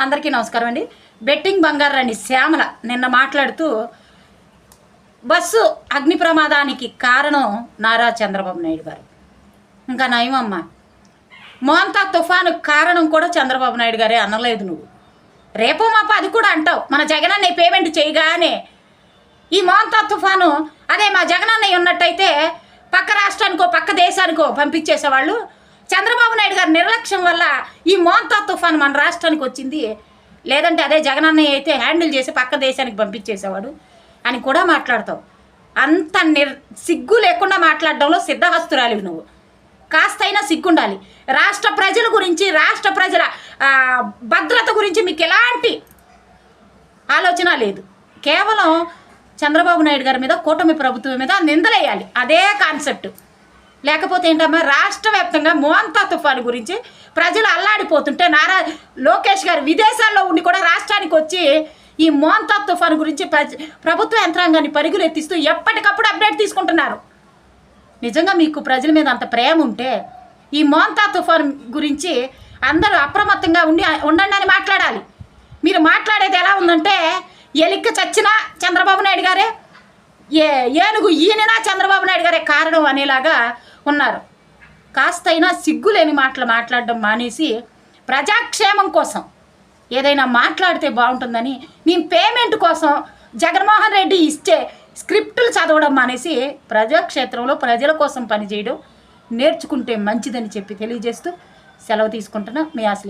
అందరికీ నమస్కారం అండి. బెట్టింగ్ బంగారాన్ని శ్యామల నిన్న మాట్లాడుతూ బస్సు అగ్ని ప్రమాదానికి కారణం నారా చంద్రబాబు నాయుడు గారు. ఇంకా నయమమ్మ, మోంతా తుఫాను కారణం కూడా చంద్రబాబు నాయుడు గారే అనలేదు. నువ్వు రేపో మాప అది కూడా అంటావు. మన జగనన్న పేమెంట్ చేయగానే ఈ మోంతా తుఫాను అదే మా జగనన్నయ్య ఉన్నట్టయితే పక్క రాష్ట్రానికో పక్క దేశానికో పంపించేసేవాళ్ళు. చంద్రబాబు నాయుడు గారి నిర్లక్ష్యం వల్ల ఈ మోంతా తుఫాను మన రాష్ట్రానికి వచ్చింది. లేదంటే అదే జగనన్నయ్య అయితే హ్యాండిల్ చేసి పక్క దేశానికి పంపించేసేవాడు అని కూడా మాట్లాడతావు. అంత సిగ్గు లేకుండా మాట్లాడడంలో సిద్ధహస్తురాలివి నువ్వు. కాస్తైనా సిగ్గుండాలి. రాష్ట్ర ప్రజల గురించి, రాష్ట్ర ప్రజల భద్రత గురించి మీకు ఎలాంటి ఆలోచన లేదు. కేవలం చంద్రబాబు నాయుడు గారి మీద, కూటమి ప్రభుత్వం మీద నిందలేయాలి. అదే కాన్సెప్ట్. లేకపోతే ఏంటమ్మా, రాష్ట్ర వ్యాప్తంగా మోంతా తుఫాను గురించి ప్రజలు అల్లాడిపోతుంటే నారా లోకేష్ గారు విదేశాల్లో ఉండి కూడా రాష్ట్రానికి వచ్చి ఈ మోంతా తుఫాను గురించి ప్రభుత్వ యంత్రాంగాన్ని పరుగులు ఎత్తిస్తూ ఎప్పటికప్పుడు అప్డేట్ తీసుకుంటున్నారు. నిజంగా మీకు ప్రజల మీద అంత ప్రేమ ఉంటే ఈ మోంతా తుఫాను గురించి అందరూ అప్రమత్తంగా ఉండండి అని మాట్లాడాలి. మీరు మాట్లాడేది ఎలా ఉందంటే ఎలిక్క చచ్చినా చంద్రబాబు నాయుడు గారే, ఏనుగు ఈయననా చంద్రబాబు నాయుడు గారే కారణం అనేలాగా ఉన్నారు. కాస్తైనా సిగ్గులేని మాటలు మాట్లాడడం మానేసి ప్రజాక్షేమం కోసం ఏదైనా మాట్లాడితే బాగుంటుందని, నేను పేమెంట్ కోసం జగన్మోహన్ రెడ్డి ఇచ్చే స్క్రిప్టులు చదవడం మానేసి ప్రజాక్షేత్రంలో ప్రజల కోసం పనిచేయడం నేర్చుకుంటే మంచిదని చెప్పి తెలియజేస్తూ సెలవు తీసుకుంటున్నా. మీ అసలు